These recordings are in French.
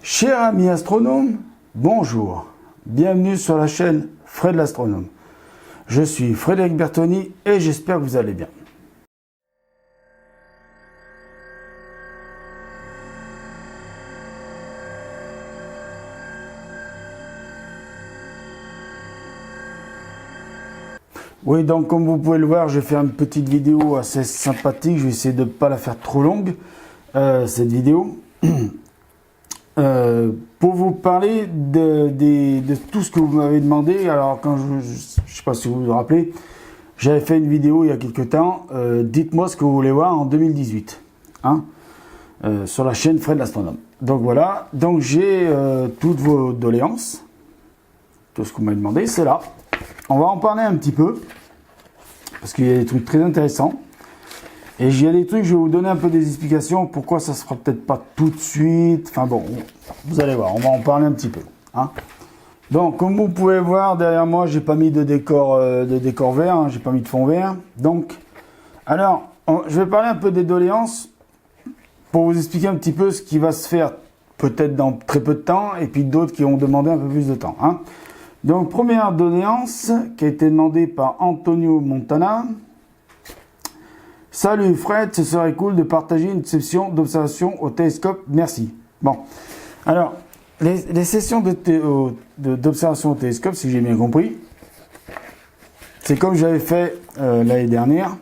Cher ami astronome, bonjour. Bienvenue sur la chaîne Fred l'astronome. Je suis Frédéric Bertoni et j'espère que vous allez bien. Oui, donc comme vous pouvez le voir, je vais faire une petite vidéo assez sympathique. Je vais essayer de ne pas la faire trop longue, cette vidéo. Pour vous parler de tout ce que vous m'avez demandé. Alors, quand je ne sais pas si vous vous rappelez, j'avais fait une vidéo il y a quelques temps. Dites-moi ce que vous voulez voir en 2018, hein, sur la chaîne Fred l'astronome. Donc voilà, donc j'ai toutes vos doléances, tout ce que vous m'avez demandé, c'est là. On va en parler un petit peu, parce qu'il y a des trucs très intéressants. Et il y a des trucs, je vais vous donner un peu des explications, pourquoi ça ne se fera peut-être pas tout de suite. Enfin bon, vous allez voir, on va en parler un petit peu, hein. Donc, comme vous pouvez voir, derrière moi, j'ai pas mis de décor vert, hein, j'ai pas mis de fond vert. Donc, alors, je vais parler un peu des doléances, pour vous expliquer un petit peu ce qui va se faire, peut-être dans très peu de temps, et puis d'autres qui ont demandé un peu plus de temps, hein. Donc, première doléance qui a été demandée par Antonio Montana. Salut Fred, ce serait cool de partager une session d'observation au télescope, merci. Bon, alors, les sessions d'observation au télescope, si j'ai bien compris, c'est comme j'avais fait l'année dernière.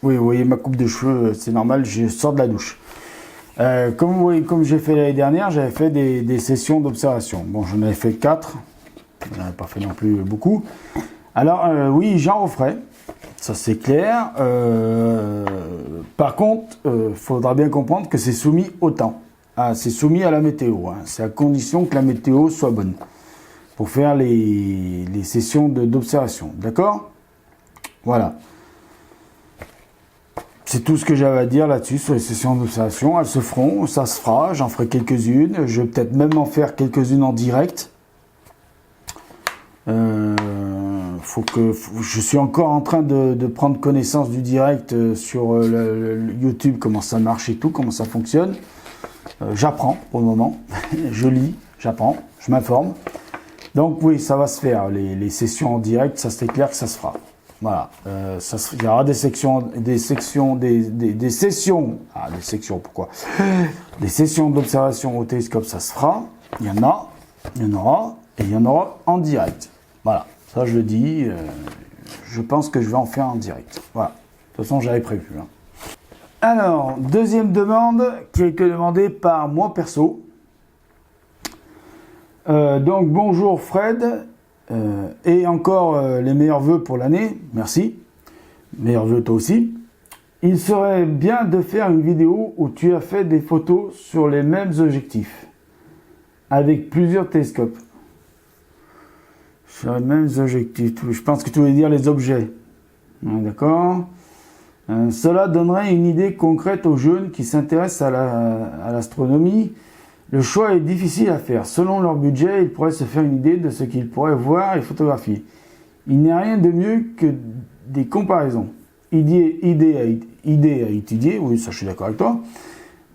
Oui, vous voyez ma coupe de cheveux, c'est normal, je sors de la douche. Comme vous voyez, comme j'ai fait l'année dernière, j'avais fait des sessions d'observation. Bon, j'en avais fait 4, je n'en ai pas fait non plus beaucoup. Alors, oui, j'en referai. Ça c'est clair. Par contre, faudra bien comprendre que c'est soumis au temps. Ah, c'est soumis à la météo. Hein. C'est à condition que la météo soit bonne pour faire les sessions d'observation. D'accord? Voilà. C'est tout ce que j'avais à dire là-dessus sur les sessions d'observation. Elles se feront, ça se fera. J'en ferai quelques-unes. Je vais peut-être même en faire quelques-unes en direct. Je suis encore en train de prendre connaissance du direct sur le YouTube, comment ça marche et tout, comment ça fonctionne. J'apprends pour le moment, je lis, j'apprends, je m'informe. Donc oui, ça va se faire, les sessions en direct, ça c'est clair que ça se fera. Voilà, il y aura des sessions, pourquoi? Des sessions d'observation au télescope, ça se fera, il y en aura, et il y en aura en direct. Voilà, ça je le dis, je pense que je vais en faire en direct. Voilà, de toute façon j'avais prévu. Hein. Alors, deuxième demande qui a été demandée par moi perso. Donc bonjour Fred, et encore les meilleurs vœux pour l'année, merci. Meilleurs vœux toi aussi. Il serait bien de faire une vidéo où tu as fait des photos sur les mêmes objectifs, avec plusieurs télescopes. Sur les mêmes objectifs. Je pense que tu voulais dire les objets. D'accord. Cela donnerait une idée concrète aux jeunes qui s'intéressent à l'astronomie. Le choix est difficile à faire. Selon leur budget, ils pourraient se faire une idée de ce qu'ils pourraient voir et photographier. Il n'y a rien de mieux que des comparaisons. Idées à étudier, oui, ça je suis d'accord avec toi.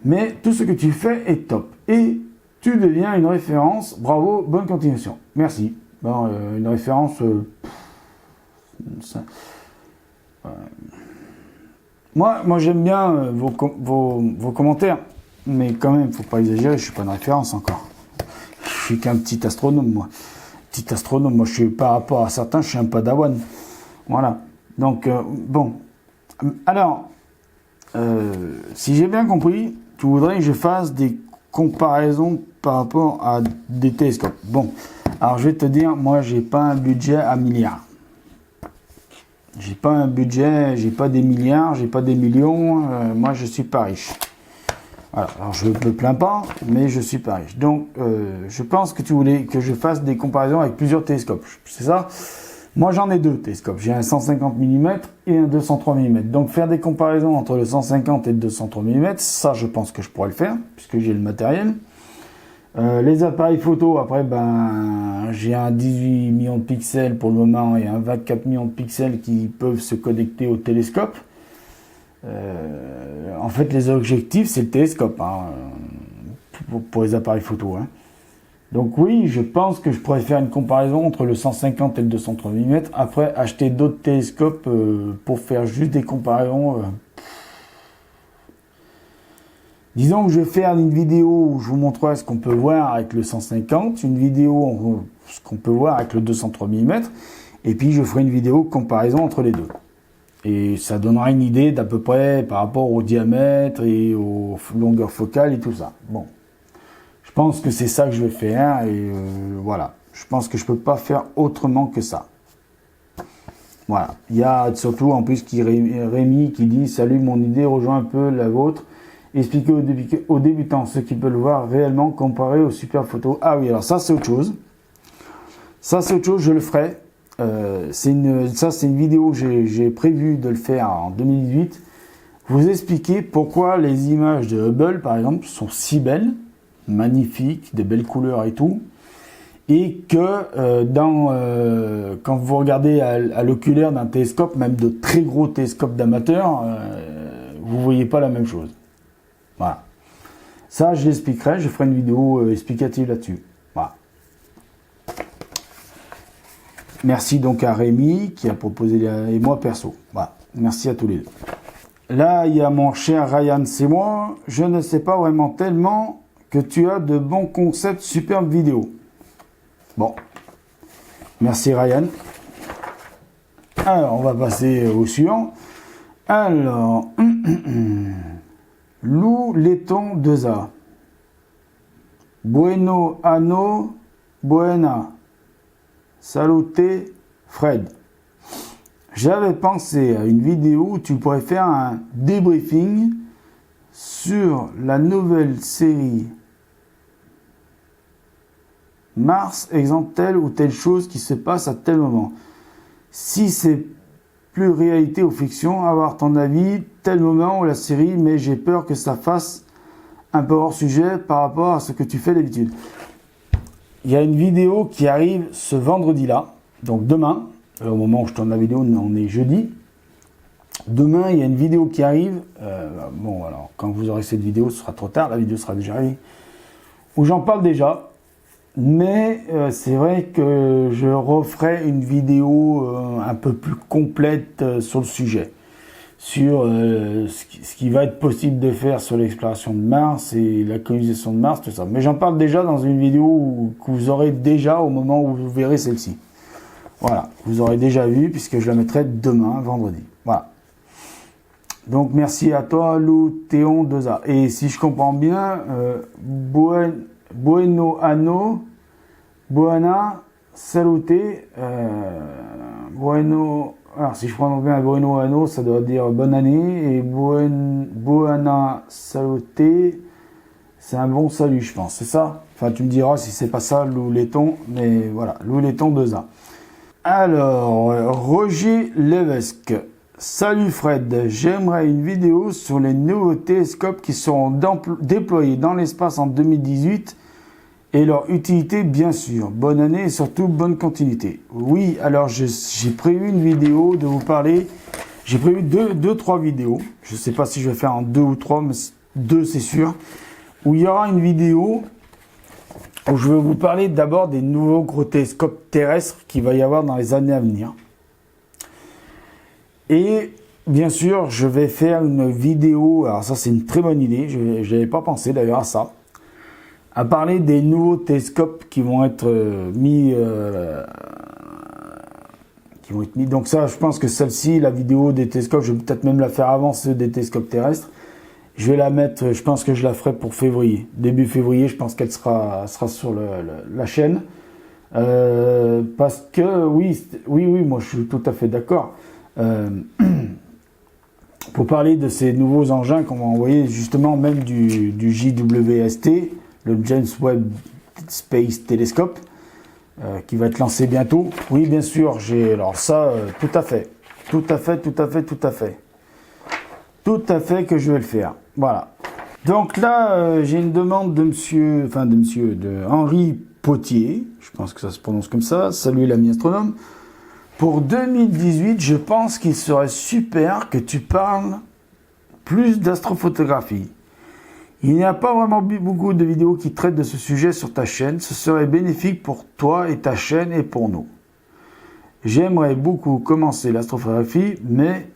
Mais tout ce que tu fais est top. Et tu deviens une référence. Bravo, bonne continuation. Merci. Bon, une référence... Moi j'aime bien vos commentaires, mais quand même, faut pas exagérer, je suis pas une référence encore. Je suis qu'un petit astronome, moi. Petit astronome, moi je suis par rapport à certains, je suis un padawan. Voilà. Donc, bon. Alors, si j'ai bien compris, tu voudrais que je fasse des comparaisons par rapport à des télescopes. Bon. Alors, je vais te dire, moi, j'ai pas un budget à milliards. J'ai pas un budget, j'ai pas des milliards, j'ai pas des millions. Moi, je suis pas riche. Voilà. Alors, je me plains pas, mais je suis pas riche. Donc, je pense que tu voulais que je fasse des comparaisons avec plusieurs télescopes. C'est ça? Moi, j'en ai 2 télescopes. J'ai un 150 mm et un 203 mm. Donc, faire des comparaisons entre le 150 et le 203 mm, ça, je pense que je pourrais le faire, puisque j'ai le matériel. Les appareils photo, après, ben, j'ai un 18 millions de pixels pour le moment et un 24 millions de pixels qui peuvent se connecter au télescope. En fait, les objectifs, c'est le télescope. Hein. pour les appareils photo. Hein. Donc oui, je pense que je pourrais faire une comparaison entre le 150 et le 230 mm. Après, acheter d'autres télescopes pour faire juste des comparaisons. Disons que je vais faire une vidéo où je vous montrerai ce qu'on peut voir avec le 150, une vidéo ce qu'on peut voir avec le 203 mm, et puis je ferai une vidéo comparaison entre les deux. Et ça donnera une idée d'à peu près par rapport au diamètre et aux longueurs focales et tout ça. Bon, je pense que c'est ça que je vais faire et voilà. Je pense que je peux pas faire autrement que ça. Voilà. Il y a surtout en plus Rémi qui dit « Salut, mon idée rejoint un peu la vôtre. Expliquez aux débutants ce qu'ils peuvent voir réellement comparé aux super photos. » Ah oui, alors ça c'est autre chose. Ça c'est autre chose, je le ferai. C'est une vidéo, j'ai prévu de le faire en 2018. Vous expliquer pourquoi les images de Hubble, par exemple, sont si belles, magnifiques, des belles couleurs et tout. Et que quand vous regardez à l'oculaire d'un télescope, même de très gros télescopes d'amateurs, vous voyez pas la même chose. Voilà. Ça, je l'expliquerai, je ferai une vidéo explicative là-dessus. Voilà. Merci donc à Rémi qui a proposé et moi perso. Voilà. Merci à tous les deux. Là, il y a mon cher Ryan, c'est moi. Je ne sais pas vraiment tellement que tu as de bons concepts, superbes vidéos. Bon. Merci Ryan. Alors, on va passer au suivant. Alors, Lou Letton 2A. Bueno anno, buena. Salute Fred. J'avais pensé à une vidéo où tu pourrais faire un débriefing sur la nouvelle série Mars, exemple telle ou telle chose qui se passe à tel moment. Si c'est plus réalité ou fiction, avoir ton avis, tel moment où la série, mais j'ai peur que ça fasse un peu hors sujet par rapport à ce que tu fais d'habitude. Il y a une vidéo qui arrive ce vendredi-là, donc demain, au moment où je tourne la vidéo, on est jeudi. Demain, il y a une vidéo qui arrive. Bon, alors, quand vous aurez cette vidéo, ce sera trop tard, la vidéo sera déjà arrivée, où j'en parle déjà. Mais c'est vrai que je referai une vidéo un peu plus complète sur le sujet. Sur ce qui va être possible de faire sur l'exploration de Mars et la colonisation de Mars, tout ça. Mais j'en parle déjà dans une vidéo que vous aurez déjà au moment où vous verrez celle-ci. Voilà, vous aurez déjà vu puisque je la mettrai demain, vendredi. Voilà. Donc merci à toi, Lou Théon 2A. Et si je comprends bien, Bueno anno, buona, salute, bueno. Alors si je prononce bien Bueno anno, ça doit dire bonne année, et buona salute, c'est un bon salut, je pense, c'est ça? Enfin, tu me diras si c'est pas ça, Lou Letton, mais voilà, Lou Letton 2A. Alors, Roger Levesque. Salut Fred, j'aimerais une vidéo sur les nouveaux télescopes qui seront déployés dans l'espace en 2018 et leur utilité bien sûr. Bonne année et surtout bonne continuité. Oui, alors j'ai prévu une vidéo de vous parler. J'ai prévu deux, trois vidéos. Je ne sais pas si je vais faire en 2 ou 3, mais 2 c'est sûr. Où il y aura une vidéo où je vais vous parler d'abord des nouveaux gros télescopes terrestres qu'il va y avoir dans les années à venir. Et bien sûr, je vais faire une vidéo, alors ça c'est une très bonne idée, je n'avais pas pensé d'ailleurs à ça, à parler des nouveaux télescopes qui vont être mis. Donc ça, je pense que celle-ci, la vidéo des télescopes, je vais peut-être même la faire avant ceux des télescopes terrestres. Je vais la mettre, je pense que je la ferai pour février. Début février, je pense qu'elle sera sur la chaîne. Parce que, oui, moi je suis tout à fait d'accord. Pour parler de ces nouveaux engins qu'on va envoyer, justement même du JWST, le James Webb Space Telescope, qui va être lancé bientôt. Oui, bien sûr, alors ça, tout à fait que je vais le faire. Voilà. Donc là, j'ai une demande de Henri Potier, je pense que ça se prononce comme ça. Salut l'ami astronome. Pour 2018, je pense qu'il serait super que tu parles plus d'astrophotographie. Il n'y a pas vraiment beaucoup de vidéos qui traitent de ce sujet sur ta chaîne. Ce serait bénéfique pour toi et ta chaîne et pour nous. J'aimerais beaucoup commencer l'astrophotographie, mais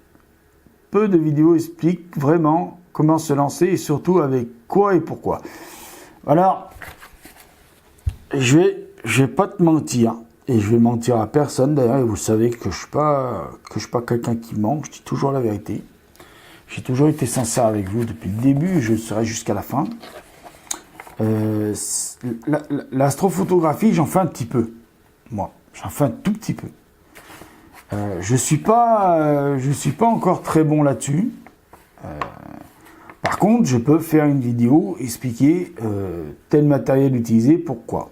peu de vidéos expliquent vraiment comment se lancer et surtout avec quoi et pourquoi. Alors, je vais pas te mentir, et je vais mentir à personne d'ailleurs, et vous savez que je suis pas quelqu'un qui ment, je dis toujours la vérité. J'ai toujours été sincère avec vous depuis le début, et je le serai jusqu'à la fin. L'astrophotographie, j'en fais un petit peu, moi, j'en fais un tout petit peu. Je suis pas encore très bon là-dessus. Par contre, je peux faire une vidéo, expliquer tel matériel utilisé, pourquoi.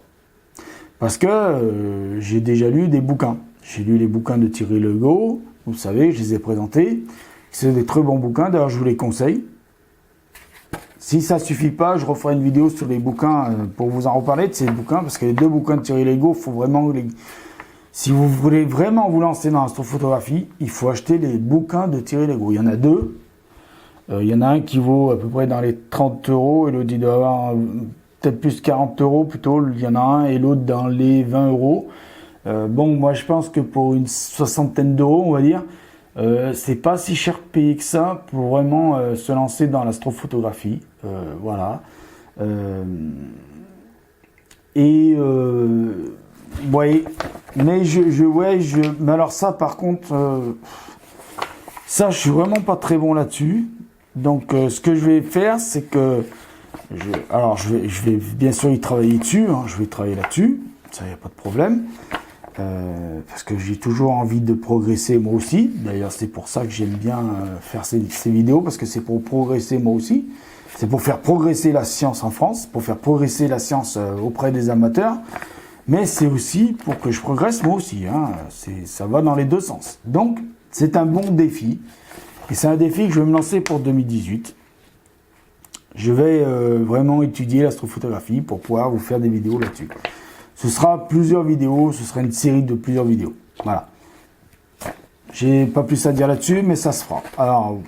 Parce que j'ai déjà lu des bouquins. J'ai lu les bouquins de Thierry Legault, vous savez, je les ai présentés. C'est des très bons bouquins, d'ailleurs je vous les conseille. Si ça ne suffit pas, je referai une vidéo sur les bouquins pour vous en reparler de ces bouquins, parce que les 2 bouquins de Thierry Legault, faut vraiment si vous voulez vraiment vous lancer dans l'astrophotographie, il faut acheter les bouquins de Thierry Legault. Il y en a 2. Il y en a un qui vaut à peu près dans les 30 € et l'autre il doit avoir peut-être plus 40 € plutôt. Il y en a un et l'autre dans les 20 €. Bon, moi je pense que pour une 60aine d'euros, on va dire, c'est pas si cher payé que ça pour vraiment se lancer dans l'astrophotographie. Voilà. Ouais, mais mais alors ça par contre, ça je suis vraiment pas très bon là-dessus. Donc ce que je vais faire, c'est que je vais bien sûr y travailler dessus, hein, je vais travailler là-dessus, ça y a pas de problème. Parce que j'ai toujours envie de progresser moi aussi. D'ailleurs, c'est pour ça que j'aime bien faire ces vidéos, parce que c'est pour progresser moi aussi. C'est pour faire progresser la science en France, pour faire progresser la science auprès des amateurs. Mais c'est aussi pour que je progresse moi aussi. Hein. Ça va dans les 2 sens. Donc, c'est un bon défi. Et c'est un défi que je vais me lancer pour 2018. Je vais vraiment étudier l'astrophotographie pour pouvoir vous faire des vidéos là-dessus. Ce sera plusieurs vidéos, ce sera une série de plusieurs vidéos. Voilà. J'ai pas plus à dire là-dessus, mais ça se fera. Alors,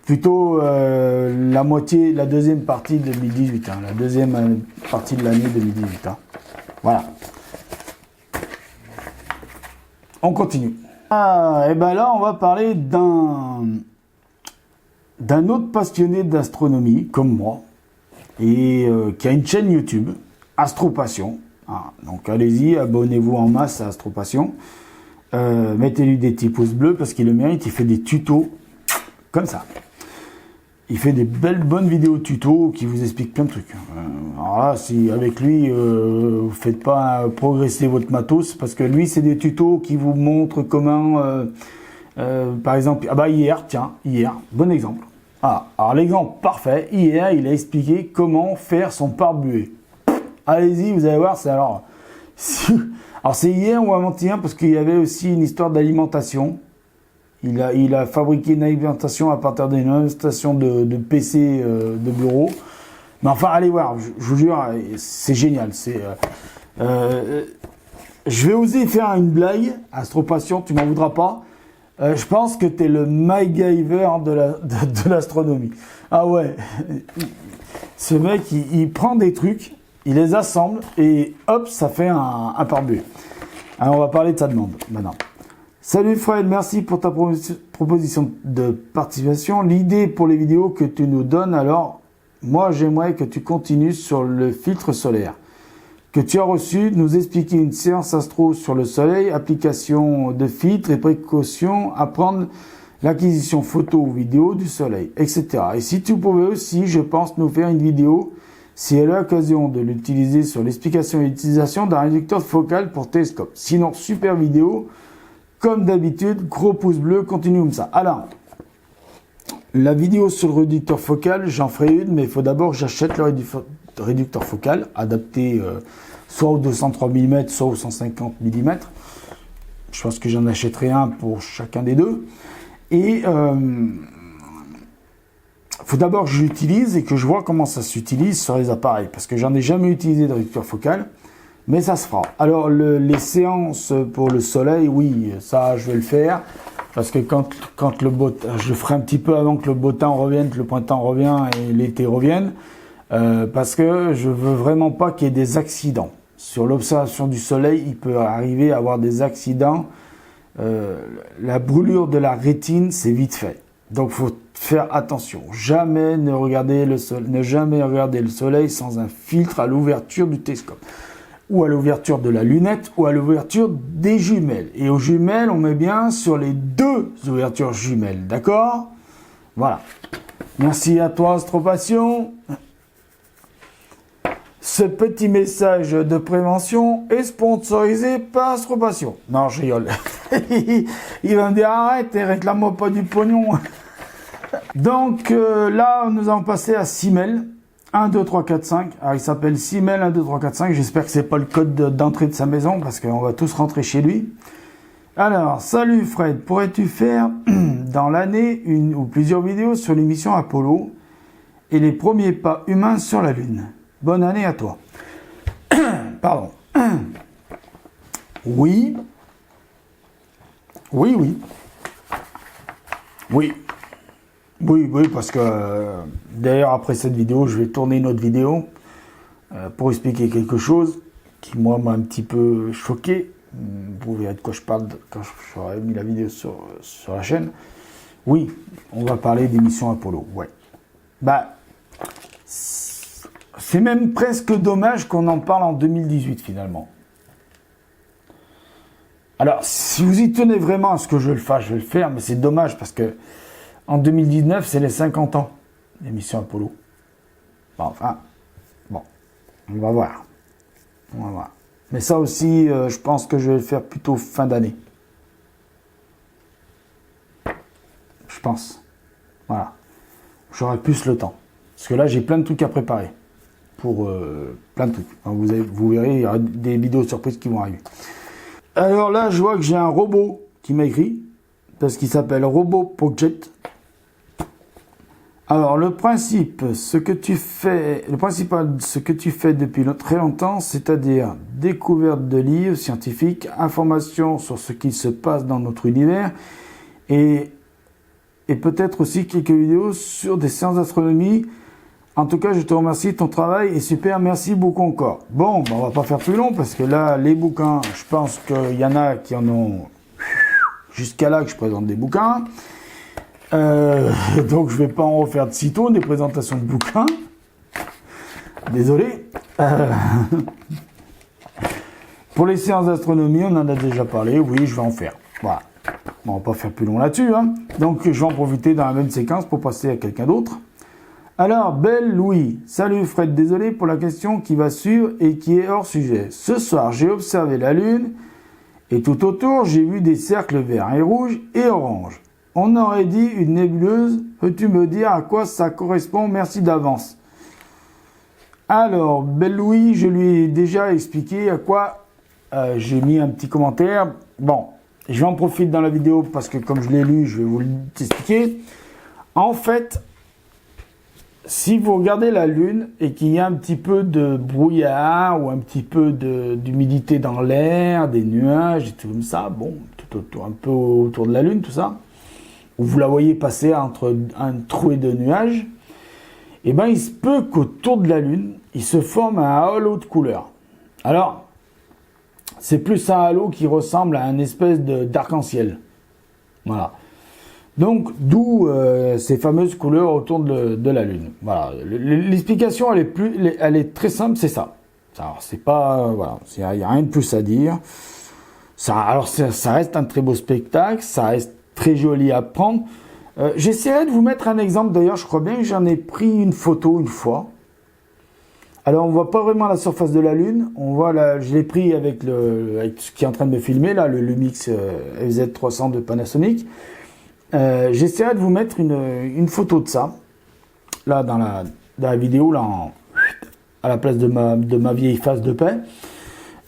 plutôt la deuxième partie de 2018, hein, la deuxième partie de l'année 2018. Hein. Voilà. On continue. Et ben là, on va parler d'un autre passionné d'astronomie, comme moi, et qui a une chaîne YouTube, Astropassion. Ah, donc allez-y, abonnez-vous en masse à Astropassion. Mettez-lui des petits pouces bleus parce qu'il le mérite. Il fait des tutos comme ça. Il fait des bonnes vidéos tutos qui vous expliquent plein de trucs. Alors là, si avec lui, vous faites pas progresser votre matos, parce que lui, c'est des tutos qui vous montrent comment, par exemple, hier, bon exemple. Ah, alors l'exemple parfait, hier, il a expliqué comment faire son pare-buée. Allez-y, vous allez voir, alors c'est hier ou avant-hier, parce qu'il y avait aussi une histoire d'alimentation. Il a fabriqué une alimentation à partir d'une alimentation de PC de bureau. Mais enfin, allez voir, je vous jure, c'est génial. Je vais oser faire une blague, Astropassion, tu m'en voudras pas. Je pense que tu es le MacGyver de l'astronomie. Ah ouais, ce mec, il prend des trucs, il les assemble et hop, ça fait un pare-buée. Alors on va parler de sa demande maintenant. Salut Fred, merci pour ta proposition de participation. L'idée pour les vidéos que tu nous donnes, alors moi j'aimerais que tu continues sur le filtre solaire que tu as reçu, nous expliquer une séance astro sur le soleil, application de filtres et précautions à prendre, l'acquisition photo ou vidéo du soleil, etc. Et si tu pouvais aussi, je pense, nous faire une vidéo si elle a l'occasion de l'utiliser sur l'explication et l'utilisation d'un réducteur focal pour télescope. Sinon, super vidéo. Comme d'habitude, gros pouce bleu, continue comme ça. Alors, la vidéo sur le réducteur focal, j'en ferai une, mais il faut d'abord que j'achète le réducteur focal, adapté soit au 203 mm, soit au 150 mm. Je pense que j'en achèterai un pour chacun des deux. Et faut d'abord que je l'utilise et que je vois comment ça s'utilise sur les appareils, parce que j'en ai jamais utilisé de réducteur focal. Mais ça se fera. Alors, les séances pour le soleil, oui, ça, je vais le faire. Parce que quand le beau temps, je ferai un petit peu avant que le beau temps revienne, que le printemps revient et l'été revienne, parce que je veux vraiment pas qu'il y ait des accidents. Sur l'observation du soleil, il peut arriver à avoir des accidents. La brûlure de la rétine, c'est vite fait. Donc, faut faire attention. Jamais ne jamais regarder le soleil sans un filtre à l'ouverture du télescope, ou à l'ouverture de la lunette, ou à l'ouverture des jumelles. Et aux jumelles, on met bien sur les deux ouvertures jumelles, d'accord? Voilà. Merci à toi, Astropassion. Ce petit message de prévention est sponsorisé par Astropassion. Non, je rigole. Il va me dire arrête et réclame-moi pas du pognon. Donc là, nous allons passer à Simel. 1, 2, 3, 4, 5. Alors, il s'appelle Simel 1, 2, 3, 4, 5. J'espère que c'est pas le code d'entrée de sa maison parce qu'on va tous rentrer chez lui. Alors, salut Fred. Pourrais-tu faire dans l'année une ou plusieurs vidéos sur l'émission Apollo et les premiers pas humains sur la Lune? Bonne année à toi. Pardon. Oui. Oui, oui. Oui. Oui, oui, parce que d'ailleurs, après cette vidéo, je vais tourner une autre vidéo pour expliquer quelque chose qui, moi, m'a un petit peu choqué. Vous verrez de quoi je parle quand j'aurai mis la vidéo sur la chaîne. Oui, on va parler des missions Apollo. Ouais. Bah, c'est même presque dommage qu'on en parle en 2018, finalement. Alors, si vous y tenez vraiment à ce que je le fasse, je vais le faire, mais c'est dommage parce que en 2019, c'est les 50 ans des missions Apollo. Bon, enfin, bon, on va voir. On va voir. Mais ça aussi, je pense que je vais le faire plutôt fin d'année. Je pense. Voilà. J'aurai plus le temps. Parce que là, j'ai plein de trucs à préparer. Pour plein de trucs. Donc, vous verrez, il y aura des vidéos surprises qui vont arriver. Alors là, je vois que j'ai un robot qui m'a écrit. Parce qu'il s'appelle Robot Project. Alors, le principal, ce que tu fais depuis très longtemps, c'est-à-dire découverte de livres scientifiques, informations sur ce qui se passe dans notre univers, et peut-être aussi quelques vidéos sur des séances d'astronomie. En tout cas, je te remercie, ton travail est super, merci beaucoup encore. Bon, on va pas faire plus long, parce que là, les bouquins, je pense qu'il y en a qui en ont jusqu'à là que je présente des bouquins. Donc je vais pas en refaire de sitôt des présentations de bouquins. Désolé. Pour les séances d'astronomie, on en a déjà parlé. Oui, je vais en faire. Voilà. On va pas faire plus long là-dessus. Hein. Donc je vais en profiter dans la même séquence pour passer à quelqu'un d'autre. Alors, Belle Louis. Salut Fred, désolé pour la question qui va suivre et qui est hors sujet. Ce soir, j'ai observé la Lune et tout autour, j'ai vu des cercles verts et rouges et oranges. On aurait dit une nébuleuse. Peux-tu me dire à quoi ça correspond? Merci d'avance. Alors, Belle Louis, je lui ai déjà expliqué à quoi j'ai mis un petit commentaire. Bon, je vais en profiter dans la vidéo parce que comme je l'ai lu, je vais vous l'expliquer. En fait, si vous regardez la Lune et qu'il y a un petit peu de brouillard ou un petit peu d'humidité dans l'air, des nuages et tout comme ça, bon, tout autour, un peu autour de la Lune, tout ça, où vous la voyez passer entre un trouée de nuages, et ben il se peut qu'autour de la Lune, il se forme un halo de couleur. Alors, c'est plus un halo qui ressemble à une espèce d'arc-en-ciel. Voilà. Donc, d'où ces fameuses couleurs autour de la Lune. Voilà. L'explication, elle est très simple, c'est ça. Alors, c'est pas, voilà, il n'y a rien de plus à dire. Ça reste un très beau spectacle, ça reste très joli à prendre. J'essaierai de vous mettre un exemple. D'ailleurs, je crois bien que j'en ai pris une photo une fois. Alors, on voit pas vraiment la surface de la Lune. On voit je l'ai pris avec ce qui est en train de me filmer, là, le Lumix FZ300 de Panasonic. J'essaierai de vous mettre une photo de ça. Là, dans la vidéo, là, à la place de ma vieille face de paix.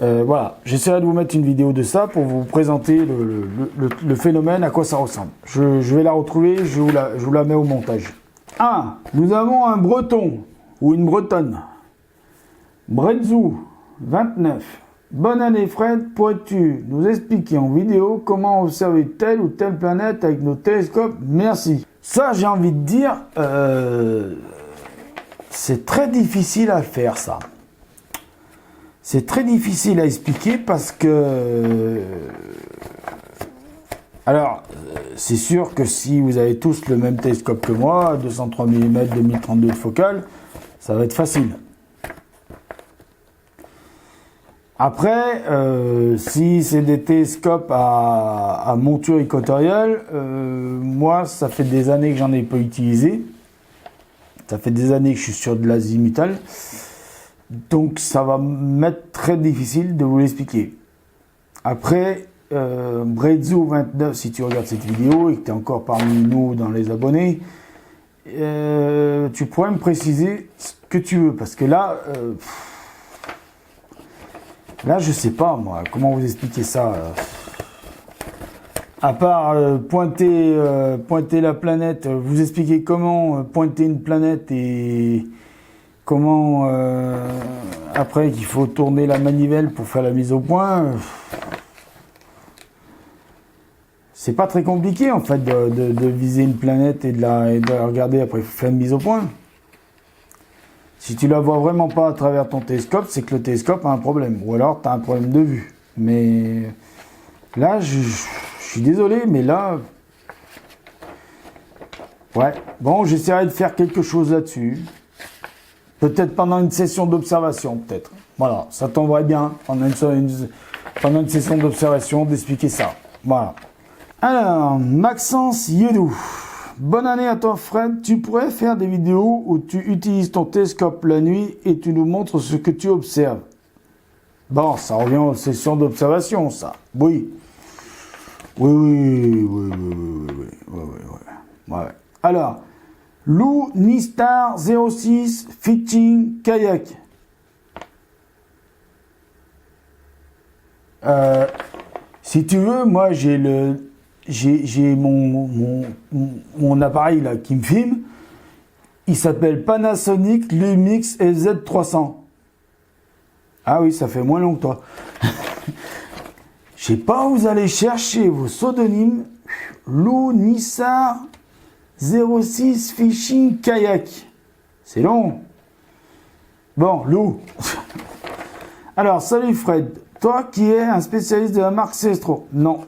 Voilà, j'essaierai de vous mettre une vidéo de ça pour vous présenter le phénomène, à quoi ça ressemble. Je vais la retrouver, je vous la mets au montage. Nous avons un breton ou une bretonne. Bredzou, 29. Bonne année Fred, pourrais-tu nous expliquer en vidéo comment observer telle ou telle planète avec nos télescopes? Merci. Ça, j'ai envie de dire, c'est très difficile à faire ça. C'est très difficile à expliquer parce que... Alors, c'est sûr que si vous avez tous le même télescope que moi, 203 mm, 2032 de focale, ça va être facile. Après, si c'est des télescopes à monture équatoriale, moi, ça fait des années que j'en ai pas utilisé. Ça fait des années que je suis sur de l'azimutal. Donc, ça va m'être très difficile de vous l'expliquer. Après, Brezzo29, si tu regardes cette vidéo et que tu es encore parmi nous dans les abonnés, tu pourrais me préciser ce que tu veux. Parce que là... Là, je sais pas, moi, comment vous expliquer ça. À part pointer la planète, vous expliquer comment pointer une planète et comment, après, qu'il faut tourner la manivelle pour faire la mise au point. C'est pas très compliqué, en fait, de viser une planète et de la regarder après faire une mise au point. Si tu la vois vraiment pas à travers ton télescope, c'est que le télescope a un problème. Ou alors, tu as un problème de vue. Mais là, je suis désolé, mais là... Ouais, bon, j'essaierai de faire quelque chose là-dessus. Peut-être pendant une session d'observation, peut-être. Voilà, ça tomberait bien, pendant une session d'observation, d'expliquer ça. Voilà. Alors, Maxence Yedou. Bonne année à toi Fred, tu pourrais faire des vidéos où tu utilises ton télescope la nuit et tu nous montres ce que tu observes. Bon, ça revient aux sessions d'observation, ça. Oui. Oui. Alors, Lou Nistar 06 Fishing Kayak. Si tu veux, moi j'ai mon appareil là qui me filme. Il s'appelle Panasonic Lumix FZ300. Ah oui, ça fait moins long que toi. Je sais pas où vous allez chercher vos pseudonymes. Lou Nissar 06 Fishing Kayak. C'est long. Bon, Lou. Alors, salut Fred. Toi qui es un spécialiste de la marque Celestron. Non.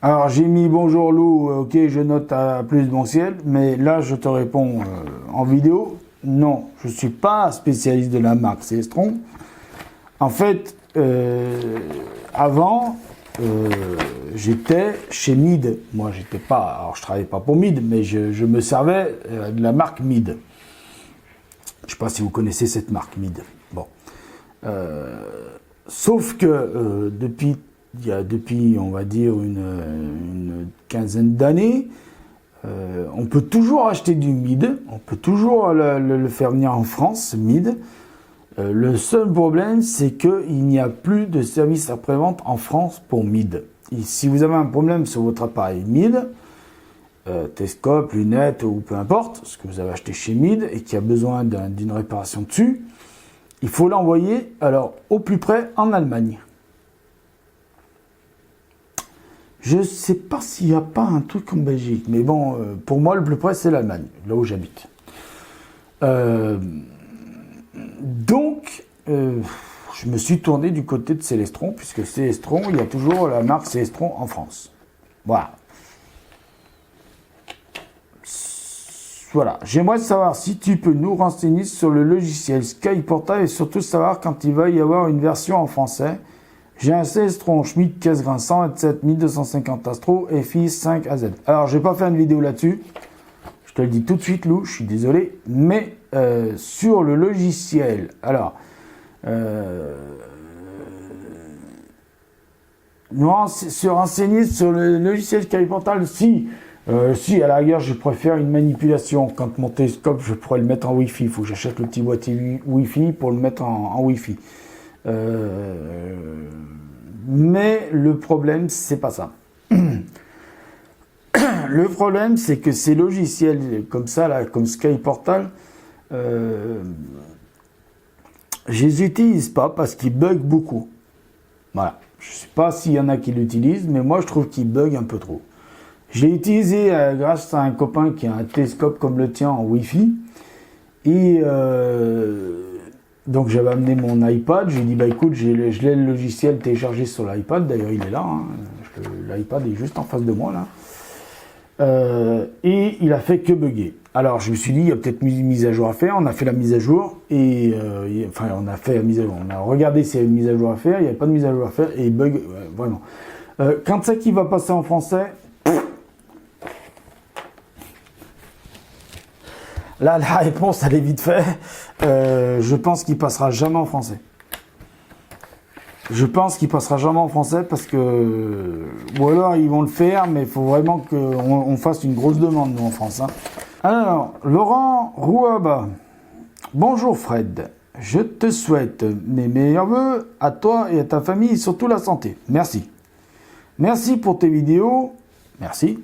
Alors j'ai mis bonjour Lou, ok, je note à plus bon ciel, mais là je te réponds en vidéo, non, je ne suis pas spécialiste de la marque Celestron. En fait, avant, j'étais chez Meade. Moi j'étais pas, alors je travaillais pas pour Meade, mais je me servais de la marque Meade. Je ne sais pas si vous connaissez cette marque Meade. Bon, sauf que depuis on va dire une quinzaine d'années, on peut toujours acheter du Meade, on peut toujours le faire venir en France, Meade. Le seul problème, c'est qu'il n'y a plus de service après-vente en France pour Meade. Et si vous avez un problème sur votre appareil Meade, télescope, lunettes ou peu importe, ce que vous avez acheté chez Meade et qui a besoin d'une réparation dessus, il faut l'envoyer alors au plus près en Allemagne. Je ne sais pas s'il n'y a pas un truc en Belgique, mais bon, pour moi, le plus près, c'est l'Allemagne, là où j'habite. Donc, je me suis tourné du côté de Celestron, puisque Celestron, il y a toujours la marque Celestron en France. Voilà. Voilà. J'aimerais savoir si tu peux nous renseigner sur le logiciel Sky Portal et surtout savoir quand il va y avoir une version en français. J'ai un Celestron Schmidt Cassegrain 127 1250 Astro FI 5 AZ. Alors, je vais pas faire une vidéo là-dessus. Je te le dis tout de suite, Lou, je suis désolé. Mais sur le logiciel, alors, se renseigner sur le logiciel Sky Portal, si, à la rigueur, je préfère une manipulation. Quand mon télescope, je pourrais le mettre en Wi-Fi. Il faut que j'achète le petit boîtier Wi-Fi pour le mettre en Wi-Fi. Mais le problème, c'est pas ça. Le problème, c'est que ces logiciels comme ça, là, comme Sky Portal, je les utilise pas parce qu'ils bug beaucoup. Voilà. Je sais pas s'il y en a qui l'utilisent, mais moi je trouve qu'ils bug un peu trop. Je l'ai utilisé grâce à un copain qui a un télescope comme le tien en Wi-Fi. Et donc j'avais amené mon iPad, je lui ai dit bah écoute, je l'ai le logiciel téléchargé sur l'iPad, d'ailleurs il est là, hein. L'iPad est juste en face de moi là. Et il a fait que bugger. Alors je me suis dit il y a peut-être une mise à jour à faire, on a fait la mise à jour, et enfin on a fait la mise à jour, on a regardé s'il y avait une mise à jour à faire, il n'y avait pas de mise à jour à faire, et il bug vraiment. Quand c'est qu'il va passer en français, là, la réponse, elle est vite fait. Je pense qu'il passera jamais en français. Je pense qu'il passera jamais en français parce que... Ou alors, ils vont le faire, mais il faut vraiment qu'on fasse une grosse demande, nous, en France. Hein. Alors, Laurent Rouaba. Bonjour, Fred. Je te souhaite mes meilleurs voeux à toi et à ta famille et surtout la santé. Merci. Merci pour tes vidéos. Merci.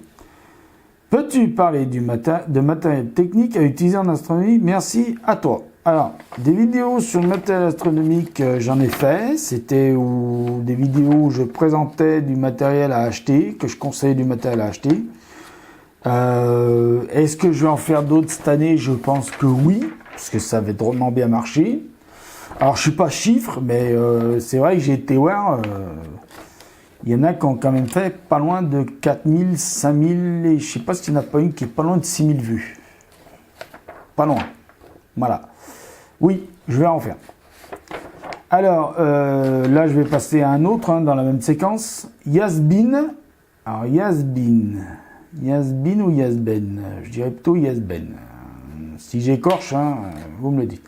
Peux-tu parler de matériel technique à utiliser en astronomie? Merci à toi. Alors, des vidéos sur le matériel astronomique, j'en ai fait. C'était des vidéos où je présentais du matériel à acheter, que je conseillais du matériel à acheter. Est-ce que je vais en faire d'autres cette année? Je pense que oui, parce que ça avait drôlement bien marché. Alors, je suis pas chiffre, mais c'est vrai que j'ai été voir... il y en a qui ont quand même fait pas loin de 4000, 5000, et je sais pas s'il n'y en a pas une qui est pas loin de 6000 vues. Pas loin. Voilà. Oui, je vais en faire. Alors, là, je vais passer à un autre, hein, dans la même séquence. Yasbin. Alors, Yasbin ou Yasben? Je dirais plutôt Yasben. Si j'écorche, hein, vous me le dites.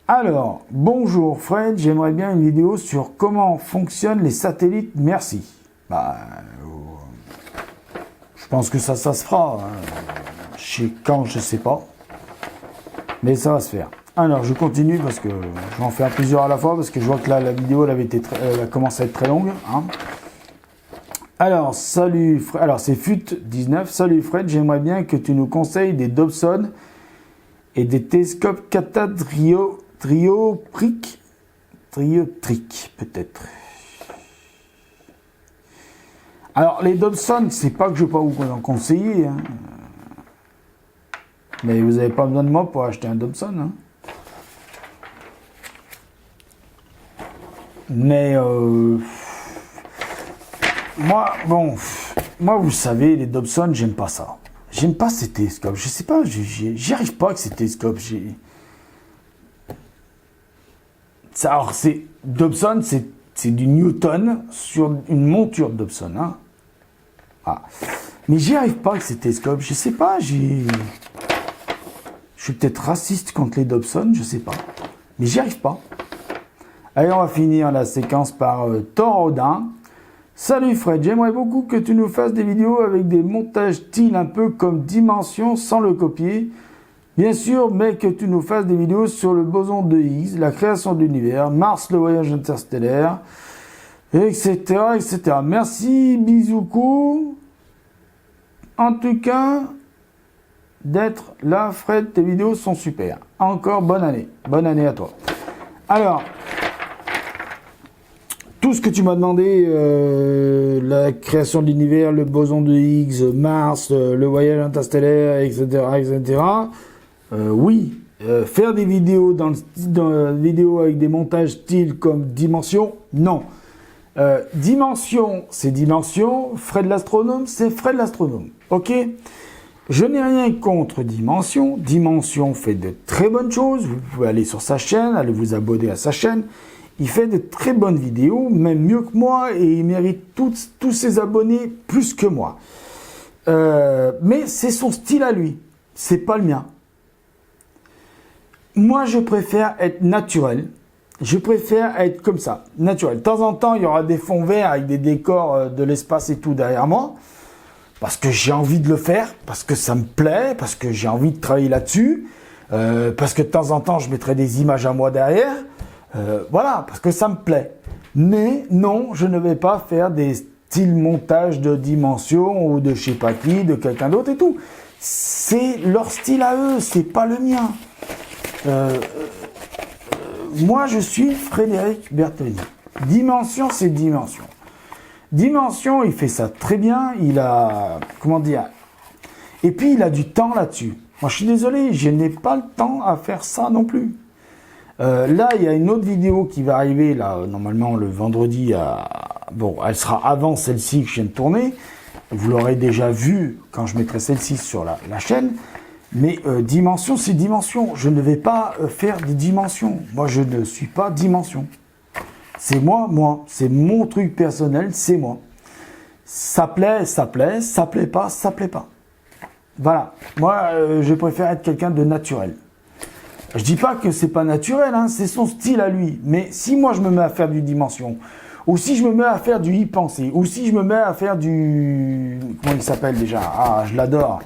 Alors, bonjour Fred, j'aimerais bien une vidéo sur comment fonctionnent les satellites, merci. Bah, je pense que ça se fera. Hein. Quand, je sais pas. Mais ça va se faire. Alors, je continue parce que je vais en faire plusieurs à la fois parce que je vois que là, la vidéo, elle a commencé à être très longue. Hein. Alors, salut Fred. Alors, c'est FUT19. Salut Fred, j'aimerais bien que tu nous conseilles des Dobson et des télescopes triotrique, peut-être. Alors, les Dobson, c'est pas que je ne vais pas vous en conseiller. Hein. Mais vous n'avez pas besoin de moi pour acheter un Dobson. Hein. Mais moi, vous savez, les Dobson, j'aime pas ça. J'aime pas ces télescopes. Je sais pas, j'y arrive pas avec ces télescopes. Alors, Dobson, c'est du Newton sur une monture Dobson. Hein. Ah. Mais j'y arrive pas avec ces télescopes. Je sais pas, je suis peut-être raciste contre les Dobson, je sais pas. Mais j'y arrive pas. Allez, on va finir la séquence par Thor Odin. Salut Fred, j'aimerais beaucoup que tu nous fasses des vidéos avec des montages style un peu comme Dimension sans le copier. Bien sûr, mais que tu nous fasses des vidéos sur le boson de Higgs, la création de l'univers, Mars, le voyage interstellaire, etc., etc. Merci, bisoukou. En tout cas, d'être là, Fred, tes vidéos sont super. Encore bonne année. Bonne année à toi. Alors, tout ce que tu m'as demandé, la création de l'univers, le boson de Higgs, Mars, le voyage interstellaire, etc., etc., oui, faire des vidéos vidéos avec des montages style comme Dimension, non. Dimension, c'est Dimension. Fred l'astronome, c'est Fred l'astronome. Ok? Je n'ai rien contre Dimension. Dimension fait de très bonnes choses. Vous pouvez aller sur sa chaîne, aller vous abonner à sa chaîne. Il fait de très bonnes vidéos, même mieux que moi, et il mérite tous ses abonnés plus que moi. Mais c'est son style à lui. C'est pas le mien. Moi, je préfère être naturel. Je préfère être comme ça, naturel. De temps en temps, il y aura des fonds verts avec des décors de l'espace et tout derrière moi. Parce que j'ai envie de le faire, parce que ça me plaît, parce que j'ai envie de travailler là-dessus. Parce que de temps en temps, je mettrai des images à moi derrière. Voilà, parce que ça me plaît. Mais non, je ne vais pas faire des styles montage de Dimension ou de je sais pas qui, de quelqu'un d'autre et tout. C'est leur style à eux, c'est pas le mien. moi je suis Frédéric Bertoni. Dimension, c'est Dimension. Dimension, il fait ça très bien, il a, comment dire, et puis il a du temps là-dessus. Moi je suis désolé, je n'ai pas le temps à faire ça non plus. Là, il y a une autre vidéo qui va arriver, là, normalement le vendredi, bon, elle sera avant celle-ci que je viens de tourner. Vous l'aurez déjà vu quand je mettrai celle-ci sur la chaîne. Mais Dimension, c'est Dimension. Je ne vais pas faire des dimensions. Moi, je ne suis pas Dimension. C'est moi. C'est mon truc personnel, c'est moi. Ça plaît, ça plaît. Ça plaît pas, ça plaît pas. Voilà. Moi, je préfère être quelqu'un de naturel. Je dis pas que c'est pas naturel, hein, c'est son style à lui. Mais si moi, je me mets à faire du Dimension, ou si je me mets à faire du y-penser, ou si je me mets à faire du... Comment il s'appelle déjà? Ah, je l'adore.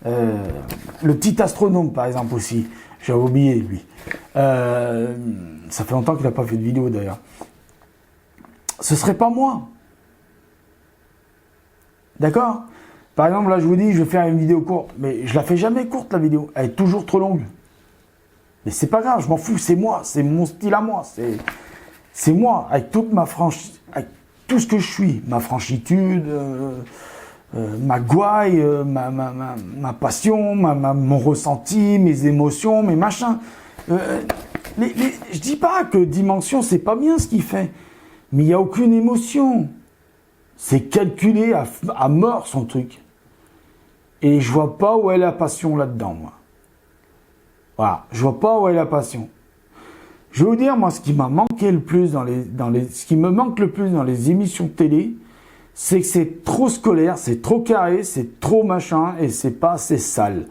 Le petit astronome, par exemple, aussi. J'avais oublié, lui. Ça fait longtemps qu'il n'a pas fait de vidéo, d'ailleurs. Ce serait pas moi. D'accord? Par exemple, là, je vous dis, je vais faire une vidéo courte. Mais je la fais jamais courte, la vidéo. Elle est toujours trop longue. Mais c'est pas grave, je m'en fous. C'est moi. C'est mon style à moi. C'est moi, avec toute ma franchise, avec tout ce que je suis. Ma franchitude... ma gouaille, ma passion, mon ressenti, mes émotions, mes machins. Je dis pas que Dimension, c'est pas bien ce qu'il fait, mais il n'y a aucune émotion. C'est calculé à mort son truc. Et je vois pas où est la passion là-dedans, moi. Voilà, je vois pas où est la passion. Je vais vous dire, moi, ce qui m'a manqué le plus ce qui me manque le plus dans les émissions de télé, c'est que c'est trop scolaire, c'est trop carré, c'est trop machin, et c'est pas assez sale.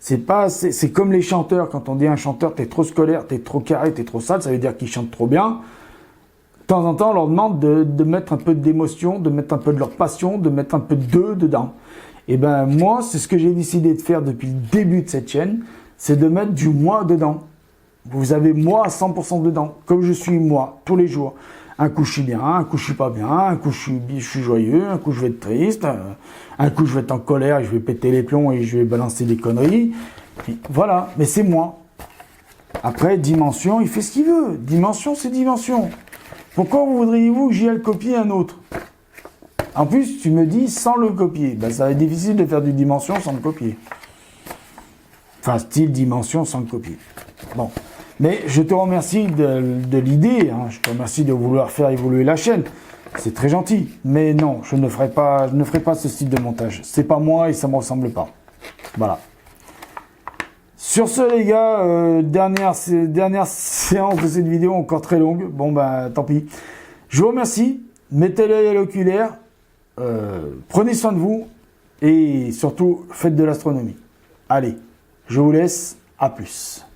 C'est comme les chanteurs, quand on dit à un chanteur, t'es trop scolaire, t'es trop carré, t'es trop sale, ça veut dire qu'il chante trop bien. De temps en temps, on leur demande de mettre un peu d'émotion, de mettre un peu de leur passion, de mettre un peu d'eux dedans. Et ben, moi, c'est ce que j'ai décidé de faire depuis le début de cette chaîne, c'est de mettre du moi dedans. Vous avez moi à 100% dedans, comme je suis moi, tous les jours. Un coup je suis bien, un coup je suis pas bien, un coup je suis joyeux, un coup je vais être triste, un coup je vais être en colère et je vais péter les plombs et je vais balancer des conneries. Et voilà, mais c'est moi. Après, Dimension, il fait ce qu'il veut. Dimension, c'est Dimension. Pourquoi voudriez-vous que j'y aille copier un autre? En plus, tu me dis sans le copier. Ben, ça va être difficile de faire du Dimension sans le copier. Enfin, style Dimension sans le copier. Bon. Mais je te remercie de l'idée, hein. Je te remercie de vouloir faire évoluer la chaîne. C'est très gentil. Mais non, je ne ferai pas ce style de montage. C'est pas moi et ça me ressemble pas. Voilà. Sur ce, les gars, dernière séance de cette vidéo, encore très longue. Bon, ben, tant pis. Je vous remercie. Mettez l'œil à l'oculaire. Prenez soin de vous. Et surtout, faites de l'astronomie. Allez, je vous laisse. À plus.